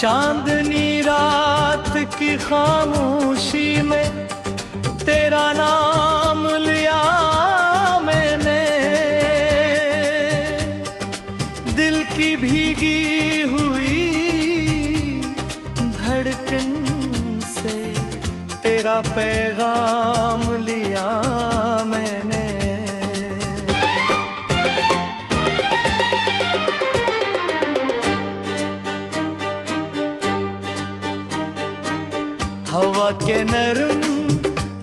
चांदनी रात की खामोशी में तेरा नाम लिया मैंने, दिल की भीगी हुई धड़कन से तेरा पैगाम लिया मैंने। हवा के नरम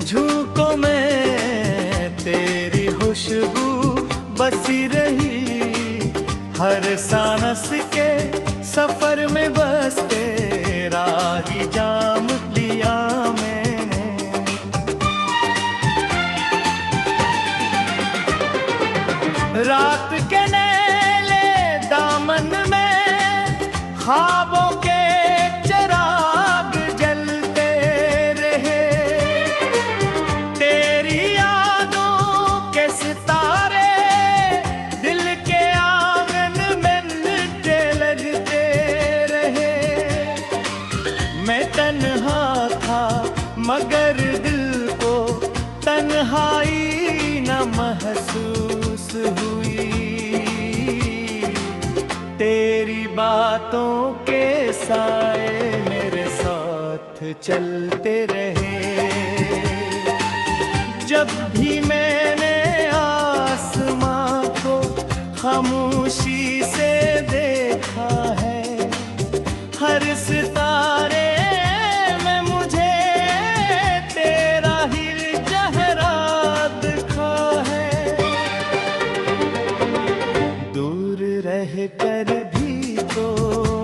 झोंकों में तेरी खुशबू बसी रही, हर सांस के सफर में बस तेरा ही जाम लिया मैंने। रात के नीले दामन में ख्वाबों के चिराग जलते रहे, तेरी यादों के सितारे दिल के आंगन में मिलते लगते रहे। मैं तन्हा था मगर दिल को तन्हाई न महसूस हुई, तेरी बातों के साए मेरे साथ चलते रहे। जब भी मैंने आसमां को खामोशी से देखा है, हर सितारे में मुझे तेरा ही चेहरा दिखा है। दूर रह कर भी तो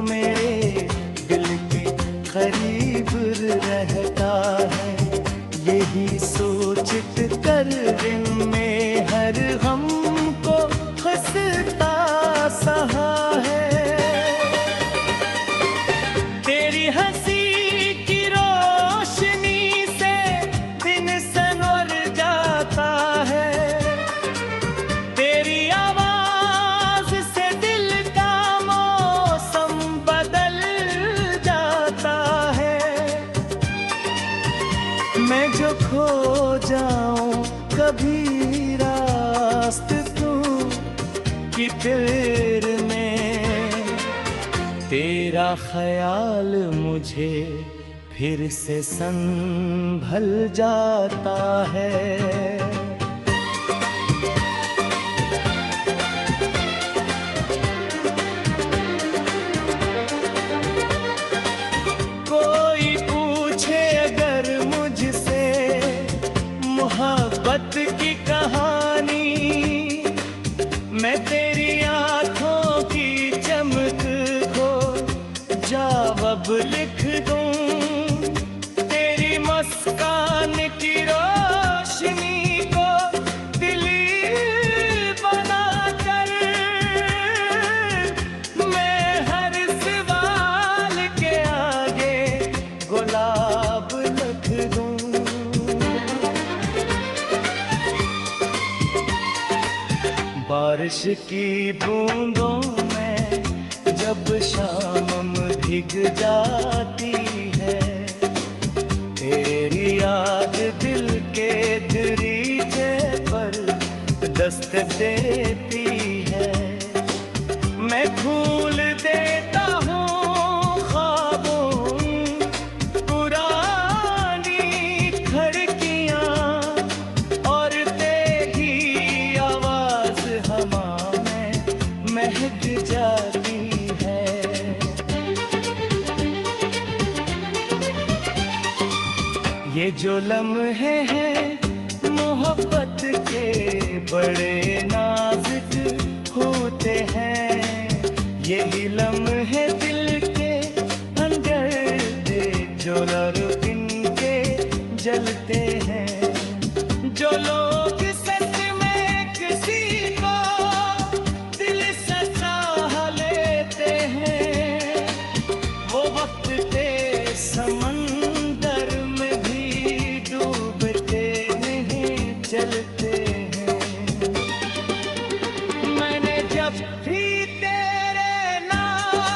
मेरे दिल के करीब रहता है, यही सोच कर दिन में हर गम को हंसता सहा है। तेरी हंसी की रोशनी से दिन संवर जाता है, तेरी आवाज से दिल का मौसम बदल जाता है। मैं जो खो जाऊं कभी रास्ते तू की फिर में, तेरा ख्याल मुझे फिर से संभल जाता है। कोई पूछे अगर मुझसे मोहब्बत की कहानी, मैं तेरी आंखों की चमक को जवाब लिख दूं, तेरी मुस्कान की रोशनी को दिली बना कर मैं हर सवाल के आगे गुलाब लिख दूं। बारिश की बूंदों में जब शाम भीग जाती है, तेरी याद दिल के दरीचे पर दस्तक देती है। मैं भूल देता हूँ ख्वाबों पुरानी खिड़कियाँ, और तेरी आवाज हवा में महक जाती है। ये जो लम्हे हैं मोहब्बत के बड़े नाजुक होते हैं, यही लम्हे दिल के अंदर दे जो रुकिन के जलते हैं। जो लोग सच में किसी को दिल से चाह लेते हैं, वो वक्त के समंदर में भी डूबते नहीं चलते हैं। मैंने जब भी तेरे नाम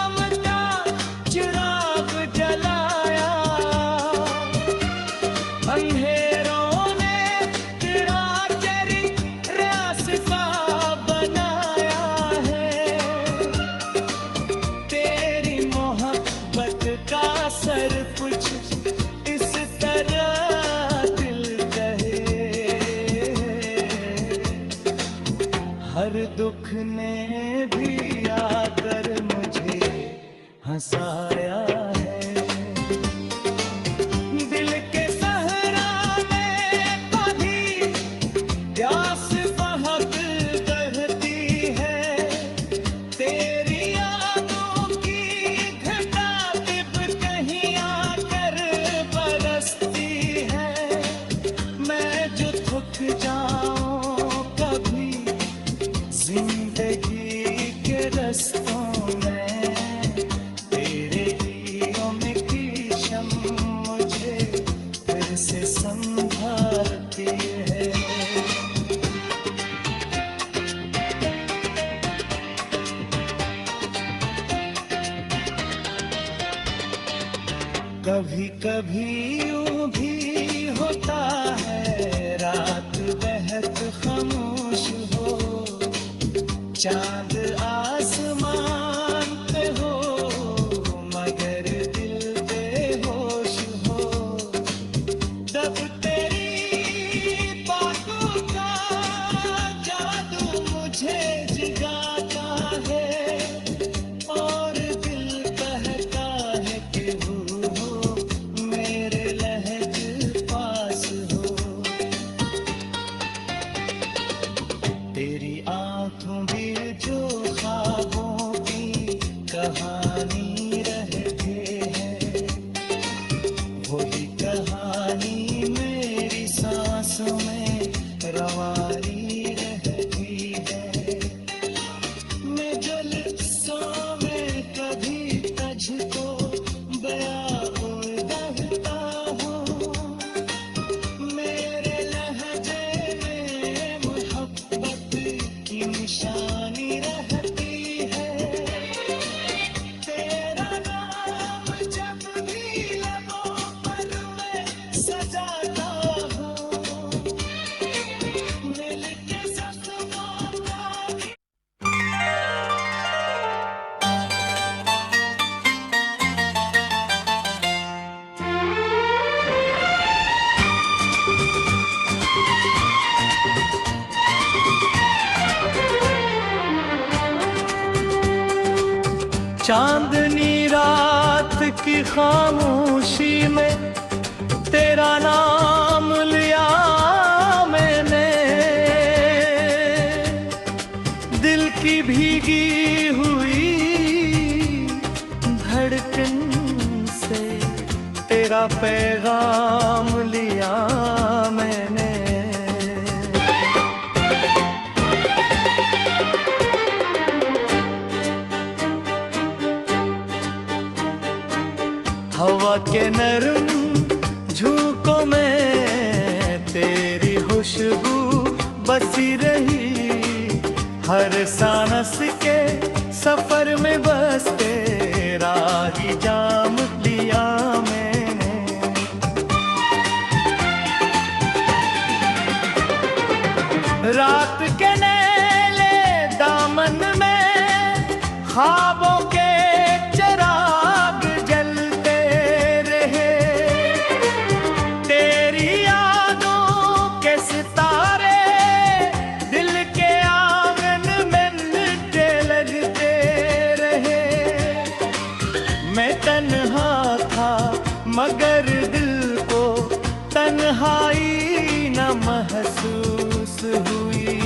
हंसाया है। दिल के सहरा में कभी प्यास बहक करती है, तेरी यादों की घटा टिप कहीं आकर बरसती है। मैं जो थक जाऊं कभी जिंदगी के रस्तों में, तेरे दियों की शम्म मुझे फिर से संभालती है। कभी कभी यूं भी होता है, रात बहुत खामोश हो, चांद आसमान पे हो, मगर दिल बेहोश हो। तब तेरी बातों का जादू मुझे जगाता है, और दिल कहता है कि वो मेरे लहज पास हो। तेरी आंखों भी जो ख्वाबों की कहानी रहते हैं, वही कहानी मेरी सांसों में रवानी रहती है। मैं जलसों में कभी तुझको बयां उड़ता हूँ, मेरे लहजे में मोहब्बत की निशानी रहती है। तेरा नाम जब भी लबों पर मैं सजाता हूँ, मिलके ज़ख्मों का भी चांदनी रात की खामोशी में तेरा नाम लिया मैंने, दिल की भीगी हुई धड़कन से तेरा पैगाम लिया मैंने। हवा के नरम झोंकों में तेरी खुशबू बसी रही, हर सांस के सफर में बस तेरा ही जाम लिया मैंने। रात के नीले दामन में ख्वाबों के चिराग जलते रहे, तेरी यादों के सितारे दिल के आंगन में मिलते लगते रहे। मैं तन्हा था मगर दिल को तन्हाई न महसूस हुई,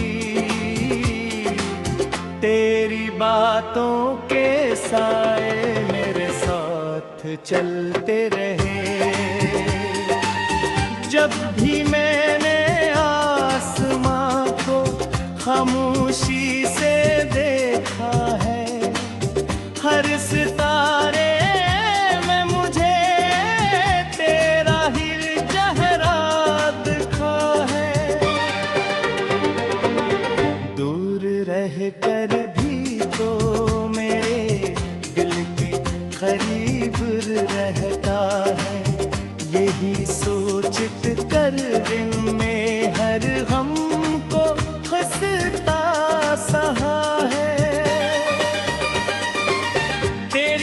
तेरी बातों के साए मेरे साथ चलते रहे। जब भी मैंने आसमां को खामोशी से देखा है, हर सितारे में मुझे तेरा ही चेहरा दिखा है। दूर रह कर भी तो मेरे दिल के करीब रहता है, यही सोच कर दिन में हर गम को हंसता सहा है। तेरी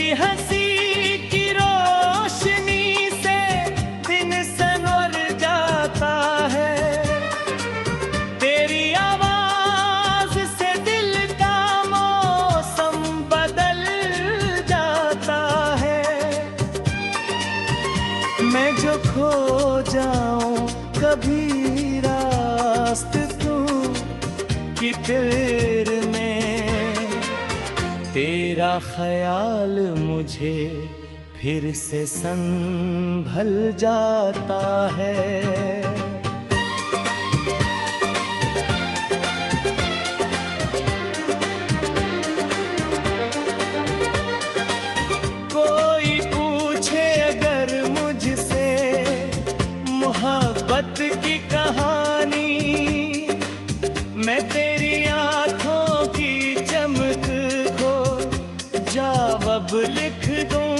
जाऊं कभी रास्त तू कि तेरे में तेरा ख्याल मुझे फिर से संभल जाता है। मोहब्बत की कहानी मैं तेरी आंखों की चमक को जवाब लिख दूं,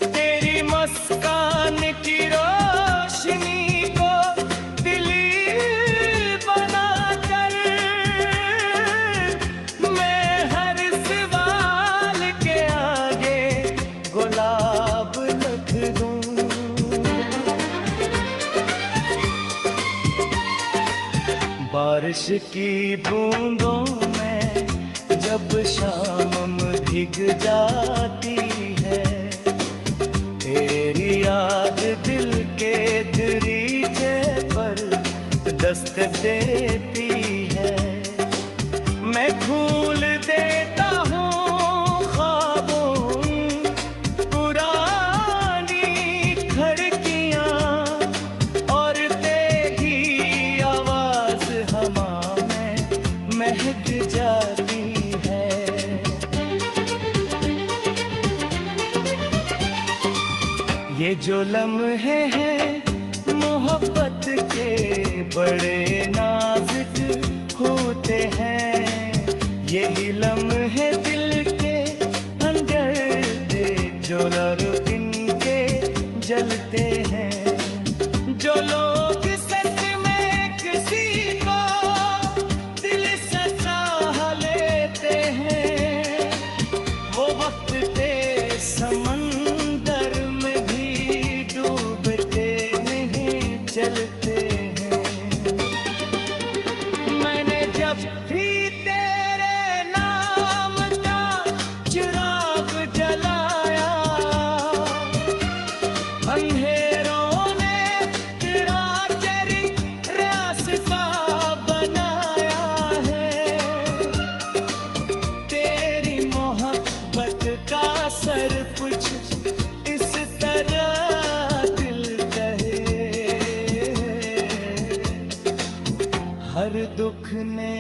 तेरी मुस्कान की रोशनी को दिली बना कर मैं हर सवाल के आगे गुलाब लिख दूं। बारिश की बूंदों में जब शाम भीग जाती है, तेरी याद दिल के दरीचे पर दस्तक देती है। मैं भूल देता हूँ ख्वाबों पुरानी खिड़कियाँ और तेरी आवाज हवा में महक जाती है। ये जो लम्हे हैं मोहब्बत के बड़े नाजुक होते हैं, यही लम्हे दिल के अंदर दे जो दिन के जलते हैं। जो लोग सच में किसी को दिल से चाह लेते हैं, वो वक्त के समंदर में भी डूबते नहीं चलते हैं। मैंने जब भी तेरे नाम का चिराग जलाया, अंधेरों ने तेरा चेहरा रास्ता बनाया है। तेरी मोहब्बत का सर कुछ इस तरह दिल कहे, हर दुख ने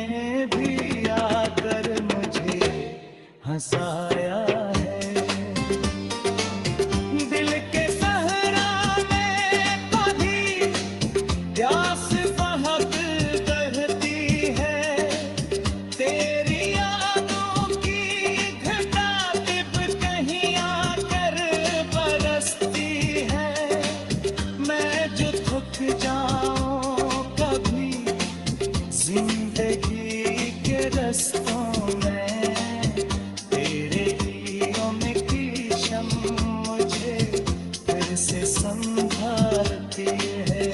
भी आकर मुझे हंसाया है। दिल के सहरा में कभी प्यास बहक करती है, तेरी यादों की घटा टिप कहीं आकर बरसती है। मैं जो थक जाऊं कभी जिंदगी के रस्तों में, तेरे इल्म की शम्म मुझे फिर से संभालती है।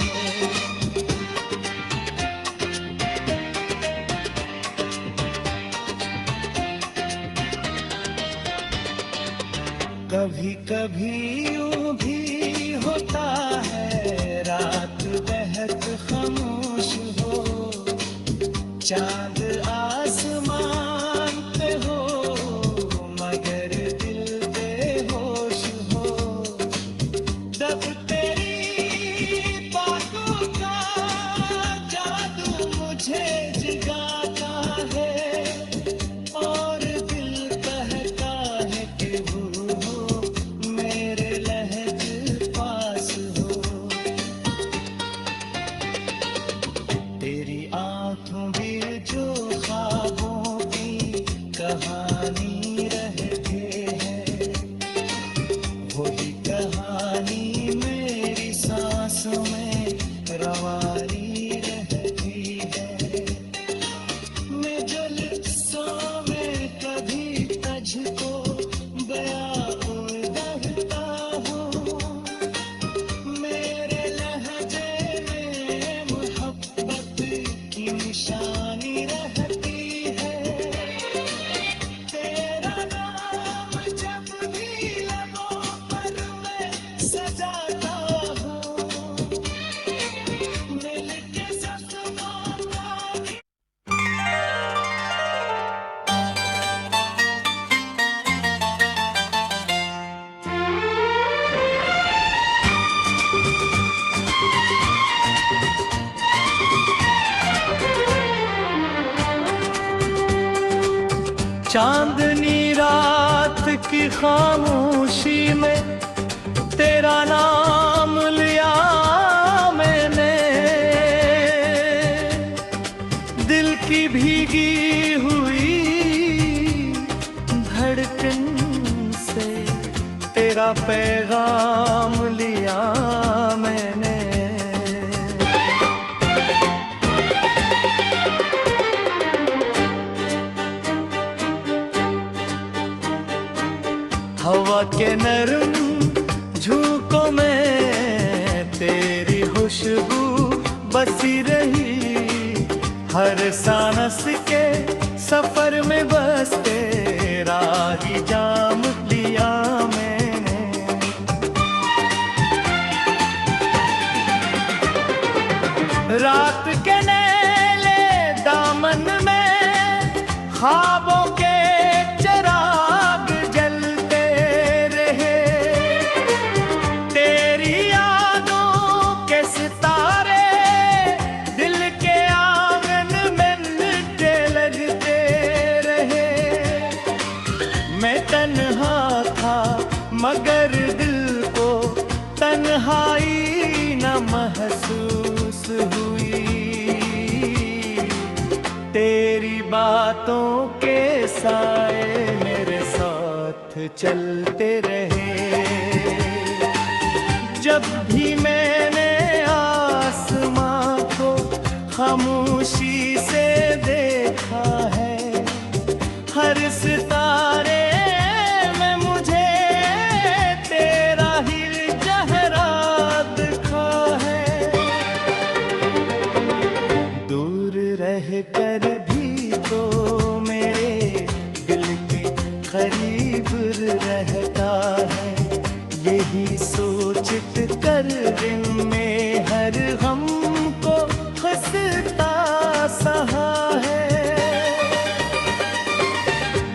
कभी कभी यूं भी होता है रात बहुत खामोश हो, चांद आसमान पे हो मगर दिल बेहोश हो। जब तेरी बातों का जादू मुझे जगाता है और दिल कहता है कि वो मेरे लहज पास हो। तेरी आंखों भी जो ख्वाबों की कहानी रहती है, वही कहानी मेरी सांसों में रवानी रहती है। मैं जो लफ्ज़ों में कभी तुझको बयां करता हूँ, मेरे लहजे में मोहब्बत की निशानी रहती है। तेरा चांदनी रात की खामोशी में तेरा नाम लिया मैंने, दिल की भीगी हुई धड़कन से तेरा पैगाम लिया मैंने। हवा के नरम झोंकों में तेरी खुशबू बसी रही, हर सांस के सफर में बस तेरा ही जाम लिया मैंने। रात के नीले दामन में ख्वाबों के चिराग जलते रहे, तेरी यादों के सितारे दिल के आंगन में मिलते लगते रहे। मैं तन्हा था मगर दिल को तन्हाई न महसूस हुई, तेरी बातों के साए मेरे साथ चलते रहे। जब भी मैंने आसमां को खामोशी से देखा है, हर सितारे में मुझे तेरा ही चेहरा दिखा है। दूर रह कर भी तो मेरे दिल के करीब रहता है, यही सोच कर दिन में हर गम को हंसता सहा है।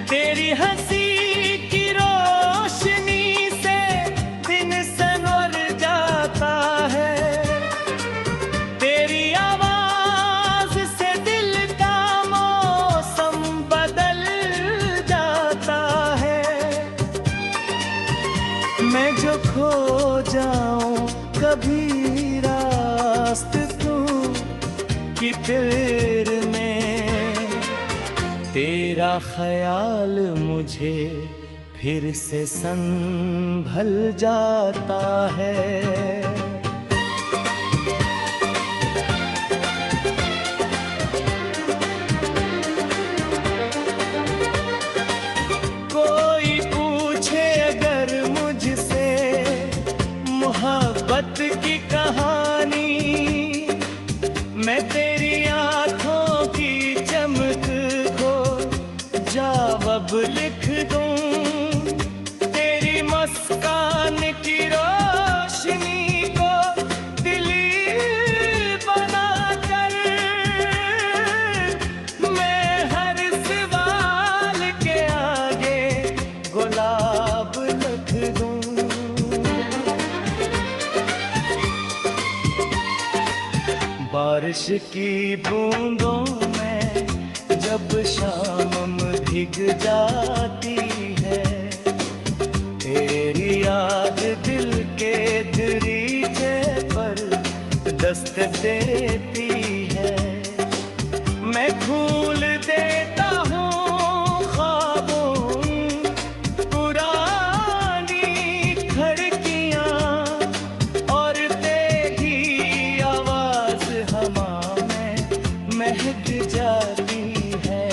तेरी हंसी की रोशनी से दिन संवर जाता है, तेरी आवाज से दिल का मौसम बदल जाता है। मैं जो खो जाऊं कभी रास्त तू कि तेरे में, तेरा ख्याल मुझे फिर से संभल जाता है। कोई पूछे अगर मुझसे मोहब्बत की कहानी, मैं तेरी आंखों की चमक को जवाब लिख दूं, तेरी मुस्कान की रोशनी को दिली बना कर मैं हर सवाल के आगे गुलाब लिख दूं। बारिश की बूंदों में जब शाम भीग जाती है, तेरी याद दिल के दरीचे पर दस्तक देती है। मैं भूल देता हूँ ख्वाबों पुरानी खिड़कियाँ, और तेरी आवाज हवा में महक जाती है।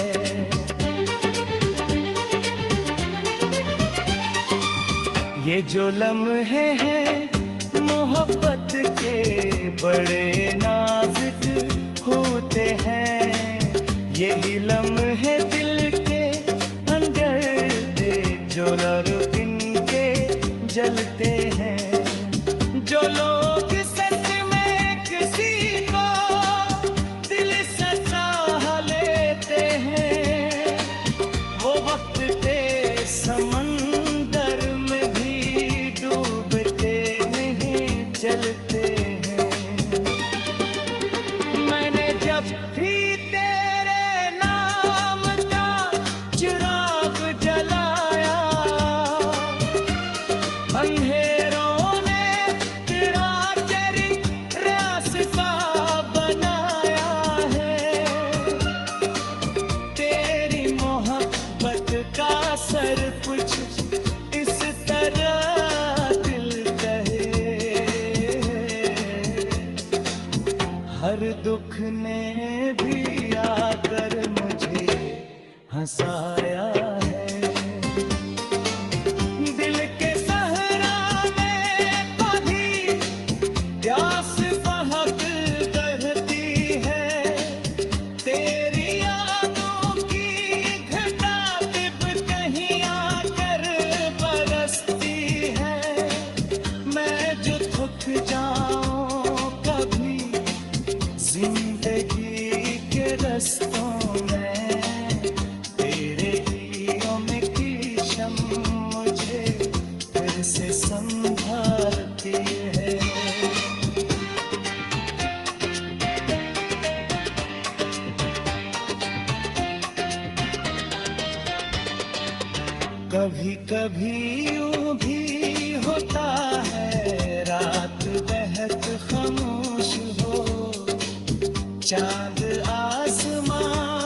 ये जो लम्हे हैं मोहब्बत के बड़े नाजुक होते हैं, यही लम्हे दिल के अंदर जो दिन के जलते हैं। जो लोग सच में किसी को दिल से चाह लेते हैं, वो वक्त के समंदर में भी डूबते नहीं चलते हैं। मैंने जब भी तेरे नाम का चुराग हर कुछ इस तरह दिल कहे, हर दुख ने भी आकर मुझे हंसाया है। दिल के सहरा में कभी प्यास बहक करती है, तेरी यादों की घटा तिब कहीं आकर बरसती है। मैं जो थक जाऊं कभी जिंदगी के रस्तों में, तेरे दियों में की शम्म मुझे फिर से संभालती है। कभी कभी यूं भी होता है, रात बहुत खामोश हो, चांद आसमां